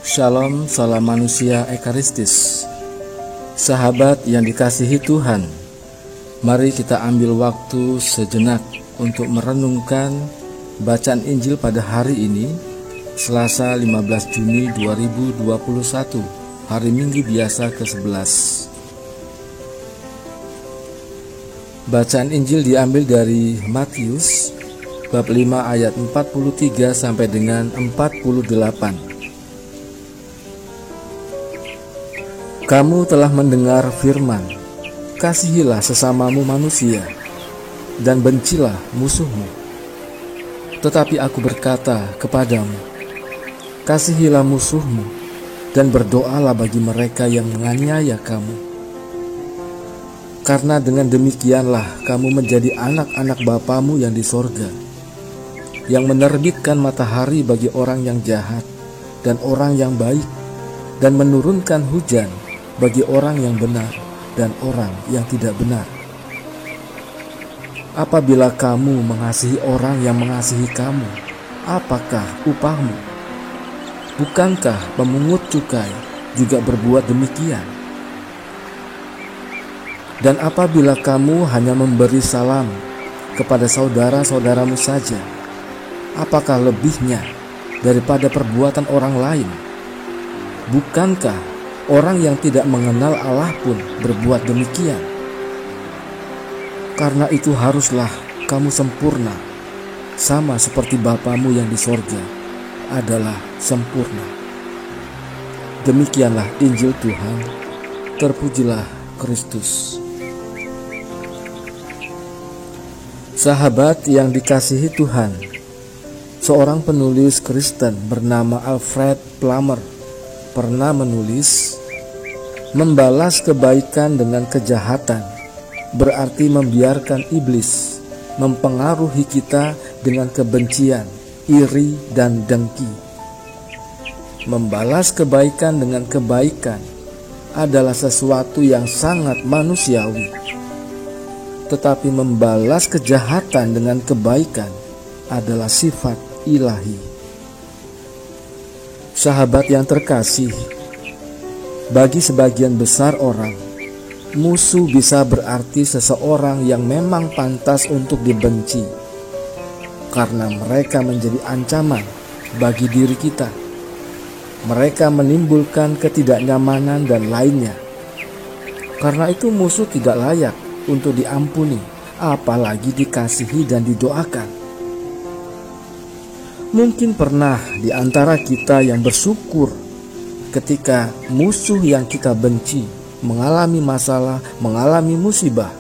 Shalom, salam manusia ekaristis. Sahabat yang dikasihi Tuhan, mari kita ambil waktu sejenak untuk merenungkan bacaan Injil pada hari ini, Selasa 15 Juni 2021, hari Minggu biasa ke-11. Bacaan Injil diambil dari Matius bab 5 ayat 43 sampai dengan 48. Kamu telah mendengar firman, kasihilah sesamamu manusia, dan bencilah musuhmu. Tetapi aku berkata kepadamu, kasihilah musuhmu, dan berdoalah bagi mereka yang menganiaya kamu. Karena dengan demikianlah kamu menjadi anak-anak Bapamu yang di sorga, yang menerbitkan matahari bagi orang yang jahat dan orang yang baik, dan menurunkan hujan bagi orang yang benar dan orang yang tidak benar. Apabila kamu mengasihi orang yang mengasihi kamu, apakah upahmu? Bukankah pemungut cukai juga berbuat demikian? Dan apabila kamu hanya memberi salam kepada saudara-saudaramu saja, apakah lebihnya daripada perbuatan orang lain? Bukankah orang yang tidak mengenal Allah pun berbuat demikian? Karena itu haruslah kamu sempurna, sama seperti Bapamu yang di sorga adalah sempurna. Demikianlah Injil Tuhan. Terpujilah Kristus. Sahabat yang dikasihi Tuhan, seorang penulis Kristen bernama Alfred Plummer pernah menulis, membalas kebaikan dengan kejahatan berarti membiarkan iblis mempengaruhi kita dengan kebencian, iri, dan dengki. Membalas kebaikan dengan kebaikan adalah sesuatu yang sangat manusiawi. Tetapi membalas kejahatan dengan kebaikan adalah sifat ilahi. Sahabat yang terkasih, bagi sebagian besar orang, musuh bisa berarti seseorang yang memang pantas untuk dibenci, karena mereka menjadi ancaman bagi diri kita. Mereka menimbulkan ketidaknyamanan dan lainnya. Karena itu musuh tidak layak untuk diampuni, apalagi dikasihi dan didoakan. Mungkin pernah di antara kita yang bersyukur ketika musuh yang kita benci mengalami masalah, mengalami musibah.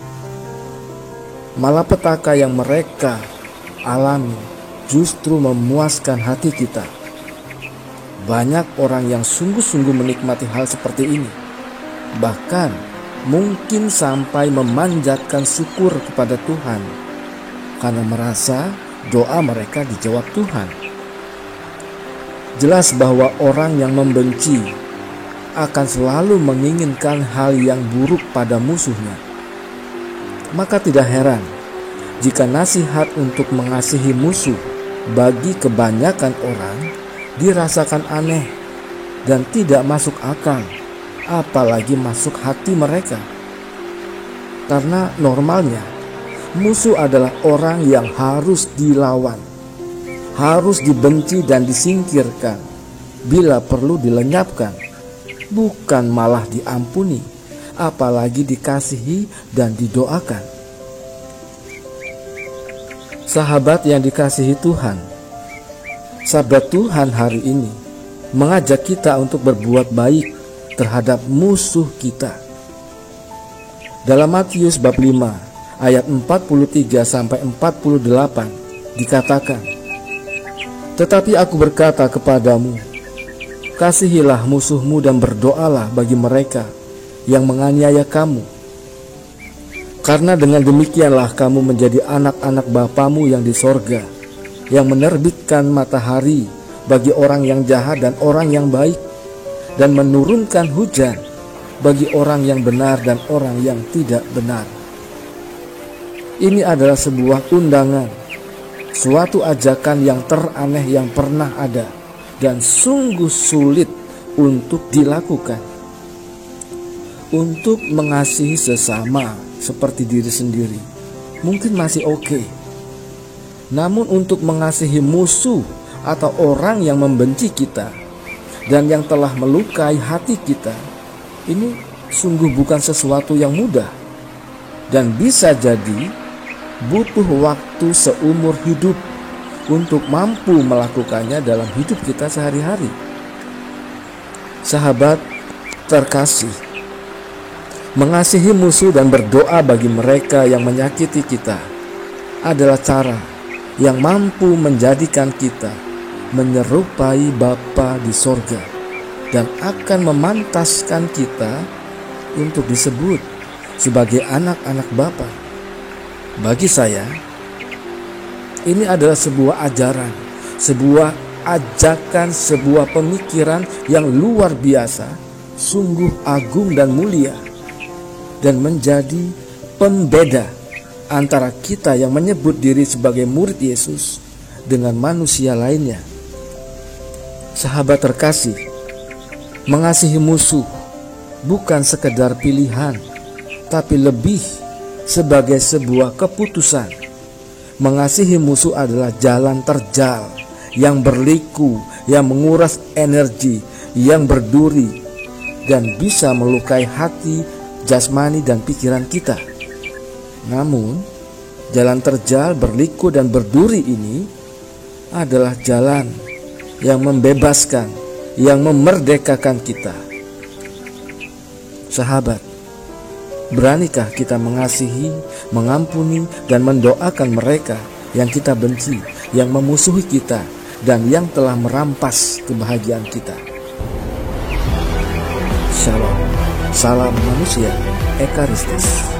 Malapetaka yang mereka alami justru memuaskan hati kita. Banyak orang yang sungguh-sungguh menikmati hal seperti ini. Bahkan mungkin sampai memanjatkan syukur kepada Tuhan karena merasa doa mereka dijawab Tuhan. Jelas bahwa orang yang membenci akan selalu menginginkan hal yang buruk pada musuhnya. Maka tidak heran jika nasihat untuk mengasihi musuh bagi kebanyakan orang dirasakan aneh dan tidak masuk akal, apalagi masuk hati mereka. Karena normalnya musuh adalah orang yang harus dilawan, harus dibenci dan disingkirkan, bila perlu dilenyapkan, bukan malah diampuni, apalagi dikasihi dan didoakan. Sahabat yang dikasihi Tuhan, sabda Tuhan hari ini mengajak kita untuk berbuat baik terhadap musuh kita. Dalam Matius bab 5 ayat 43 sampai 48 dikatakan, tetapi aku berkata kepadamu, kasihilah musuhmu dan berdoalah bagi mereka yang menganiaya kamu. Karena dengan demikianlah kamu menjadi anak-anak Bapamu yang di sorga, yang menerbitkan matahari bagi orang yang jahat dan orang yang baik, dan menurunkan hujan bagi orang yang benar dan orang yang tidak benar. Ini adalah sebuah undangan, suatu ajakan yang teraneh yang pernah ada dan sungguh sulit untuk dilakukan. Untuk mengasihi sesama seperti diri sendiri mungkin masih oke. Namun untuk mengasihi musuh atau orang yang membenci kita dan yang telah melukai hati kita, ini sungguh bukan sesuatu yang mudah, dan bisa jadi butuh waktu seumur hidup untuk mampu melakukannya dalam hidup kita sehari-hari. Sahabat terkasih, mengasihi musuh dan berdoa bagi mereka yang menyakiti kita adalah cara yang mampu menjadikan kita menyerupai Bapa di sorga dan akan memantaskan kita untuk disebut sebagai anak-anak Bapa. Bagi saya, ini adalah sebuah ajaran, sebuah ajakan, sebuah pemikiran yang luar biasa, sungguh agung dan mulia, dan menjadi pembeda antara kita yang menyebut diri sebagai murid Yesus dengan manusia lainnya. Sahabat terkasih, mengasihi musuh bukan sekedar pilihan, tapi lebih sebagai sebuah keputusan. Mengasihi musuh adalah jalan terjal yang berliku, yang menguras energi, yang berduri, dan bisa melukai hati, jasmani, dan pikiran kita. Namun, jalan terjal, berliku, dan berduri ini adalah jalan yang membebaskan, yang memerdekakan kita. Sahabat, beranikah kita mengasihi, mengampuni, dan mendoakan mereka yang kita benci, yang memusuhi kita, dan yang telah merampas kebahagiaan kita? Shalom, salam manusia ekaristis.